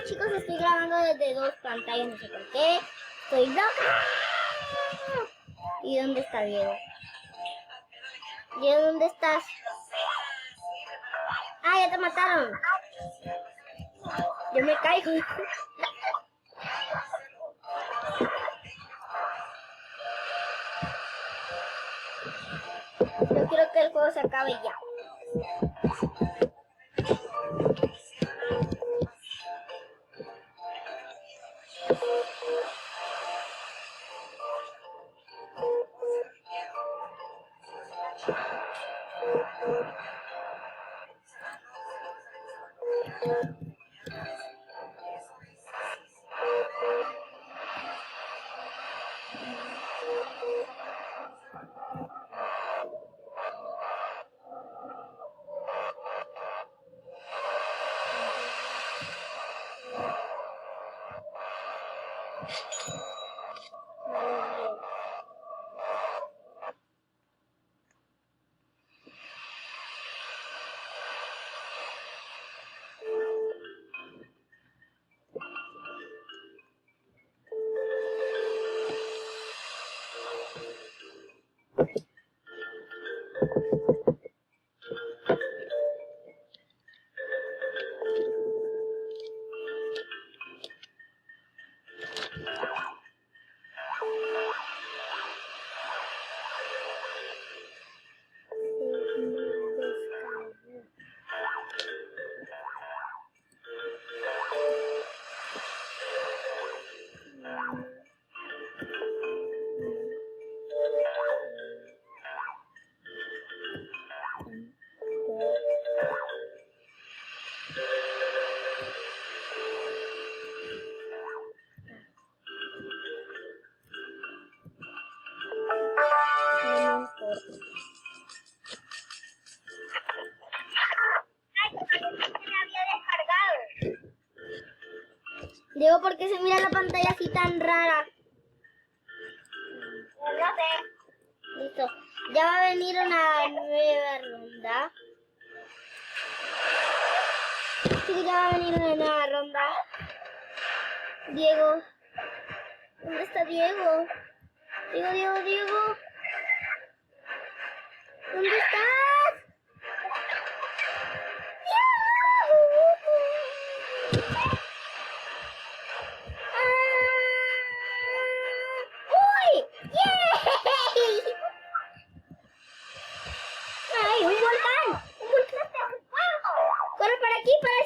chicos, estoy grabando desde dos pantallas, no sé por qué. Estoy loca. ¿Y dónde está Diego? Diego, ¿dónde estás? Ah, ya te mataron. Yo me caigo. Yo quiero que el juego se acabe ya. Diego, ¿por qué se mira la pantalla así tan rara? No sé. Listo. Ya va a venir una nueva ronda. Sí, ya va a venir una nueva ronda. Diego. ¿Dónde está Diego? Diego. ¿Dónde estás? ¡Uy! ¡Yay! ¡Ay, un volcán! ¡Un volcán de fuego! ¡Corre para aquí, para el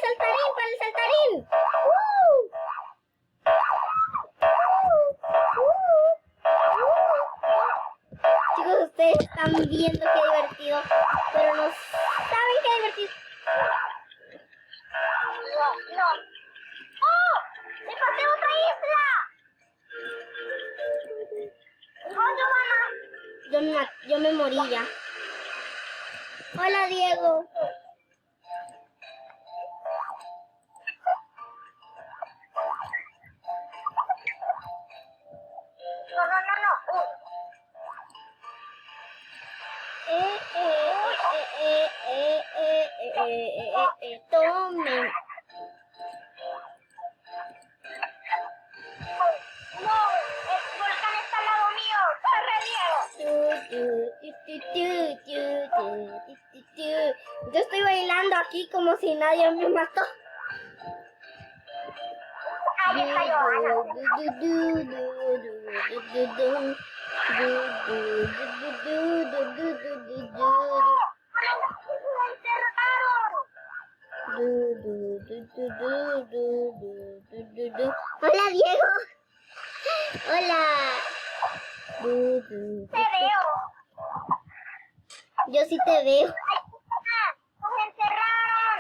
saltarín! Chicos, ustedes están viendo qué divertido, pero no saben qué divertido. No. ¡Oh! ¡Me pasé otra isla! Yo me morí ya. Hola, Diego. No. Tomen. No, el volcán está al lado mío. ¡Corre, Diego! Yo estoy bailando aquí como si nadie me mató. Alguien cayó, Hola, Diego. Hola. Te veo. Yo sí te veo. Nos encerraron.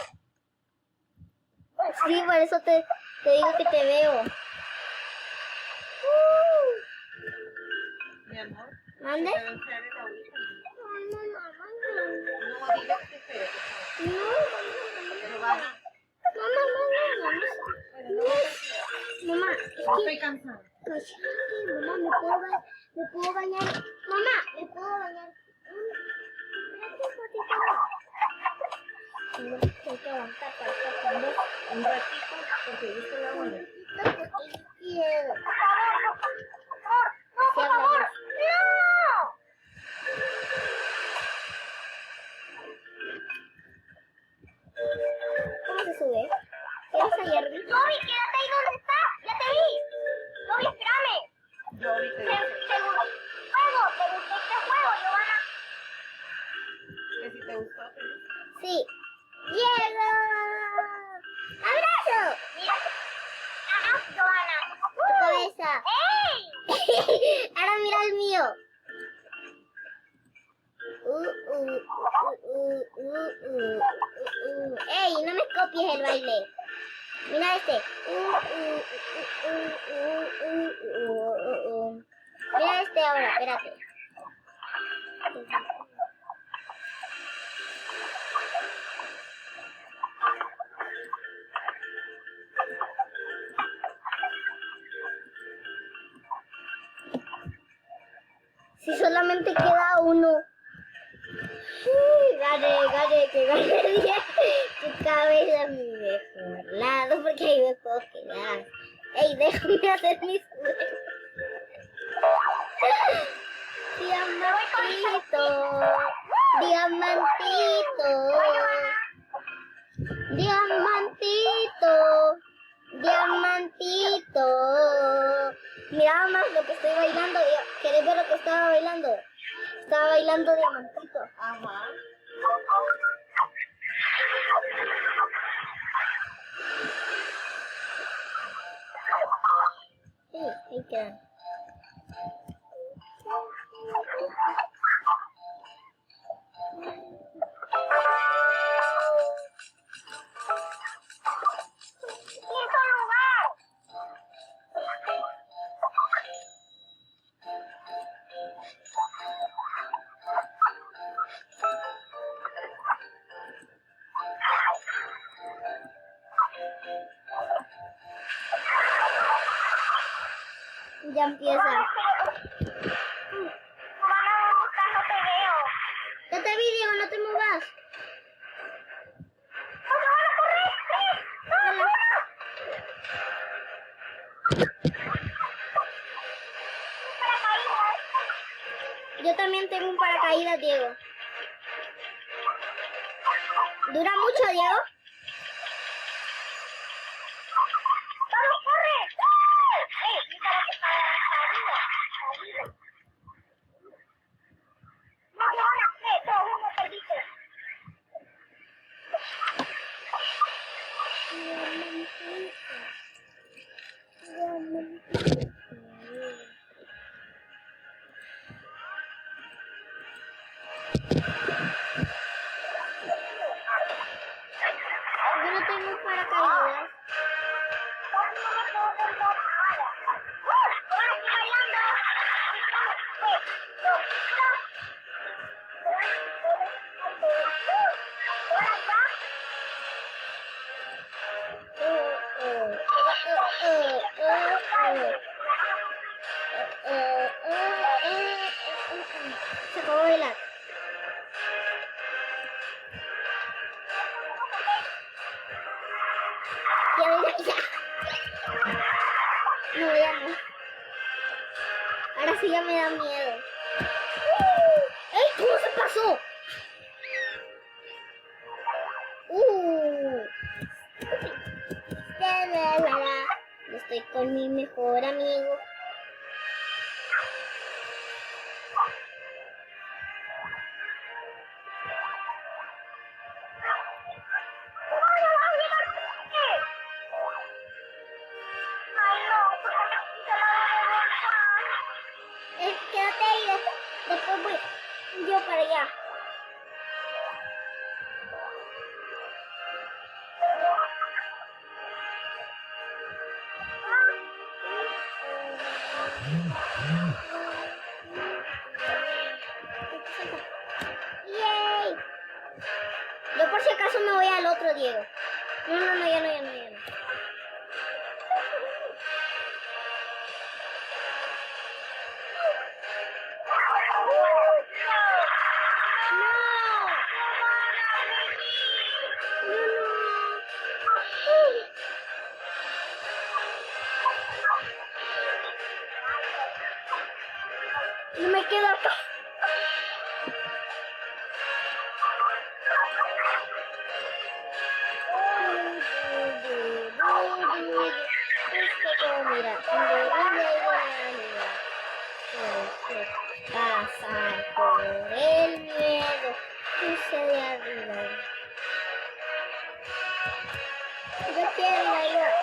Sí, por eso te digo que te veo. Mi amor. ¿Mande? No digas que espere, por favor. Mamá, Estoy cansada. Mamá, ¿me puedo bañar? Mamá, ¿me puedo bañar? Tengo que aguantar para estar con vos un ratito. Porque viste la buena. Quiero. Por favor, no. ¿Cómo se sube? ¿Quieres allá arriba? Bobby, quédate ahí donde estás. Ya te vi. Bobby, espérame. Yo ahorita ¿Te dice gustó este juego, Giovanna? que si te gustó, feliz. Sí. ¡Diego! ¡Abrazo! Mira. Ah, Giovanna. Tu cabeza. ¡Ey! Ahora mira el mío. ¡Ey! No me copies el baile. Mira este. Mira este ahora, espérate. Si solamente queda uno. Gane, que gane. Tu cabeza es mi mejor lado porque ahí me puedo quedar. Ey, déjame hacer mis juegos. Diamantito, diamantito, diamantito, diamantito. Mira más lo que estoy bailando. ¿Querés ver lo que estaba bailando? Estaba bailando diamantito. Ajá. Sí, ahí quedan. ¡Quinto lugar! Ya empieza. Giovanna, ¿dónde estás? No te veo. Ya te vi, Diego, no te muevas. ¡Oh, Giovanna, corre! ¡Sí! ¡No, Hola. paracaídas! Yo también tengo un paracaídas, Diego. ¿Dura mucho, Diego? ¡Vamos, corre! ¡Ey! Arriba. No, Giovanna, 3, 2, 1, perdiste. Yo no tengo paracaídas. Se acabó de bailar. Ya bailar, ya. No, ya no. Ahora sí ya me da miedo. ¡Ey! ¿Cómo se pasó? Yo estoy con mi mejor amigo. Quédate ahí, después voy yo para allá. ¡Yay! Yo por si acaso me voy al otro, Diego. No, ya no, ya no. me quedo acá. Mira, pasar por el miedo, puse de arriba. Yo quiero bailar.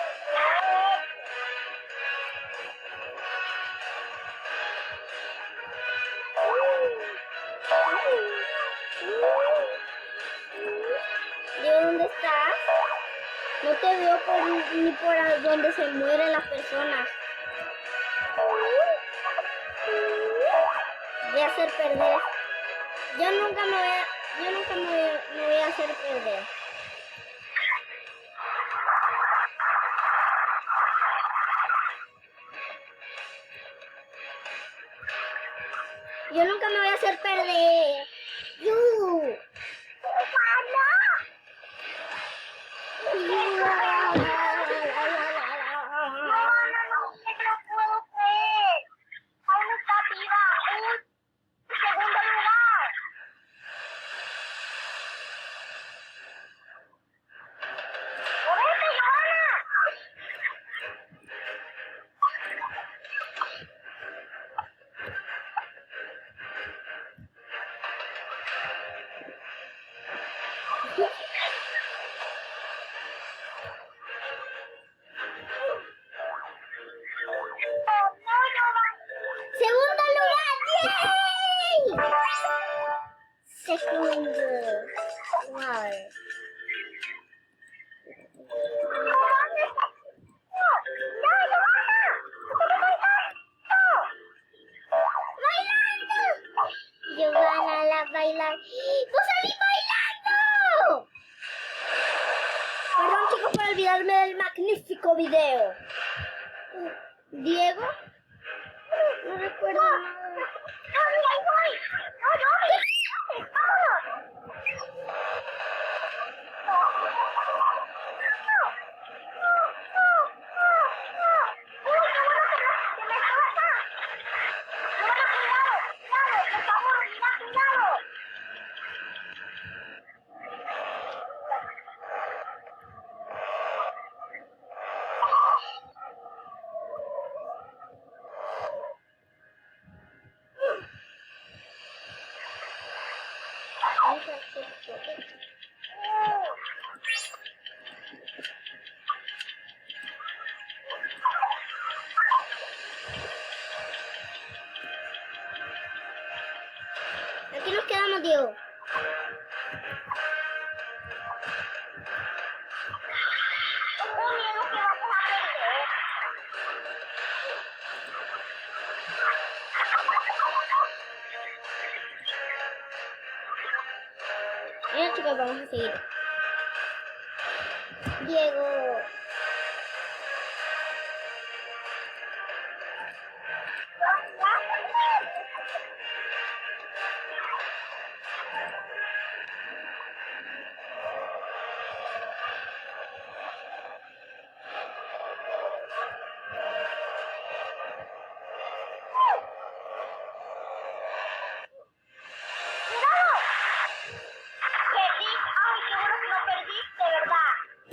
¿De dónde estás? No te veo ni por donde se mueren las personas. Voy a hacer perder. Yo nunca me voy a hacer perder. Yo nunca me voy a hacer perder. ¡Segundo lugar! ¡Yay! Segundo. Wow. Giovanna la bailar. ¡No salí bailando! Perdón, chicos, por olvidarme del magnífico video. Diego. No recuerdo nada. Aquí nos quedamos, Diego. Mira, chicos, vamos a seguir. Diego.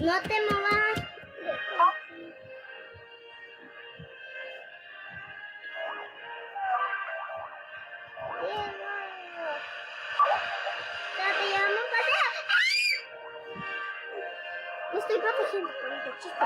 No te muevas. Te llevamos un paseo. ¡Ah! No estoy protegiendo con este chiste.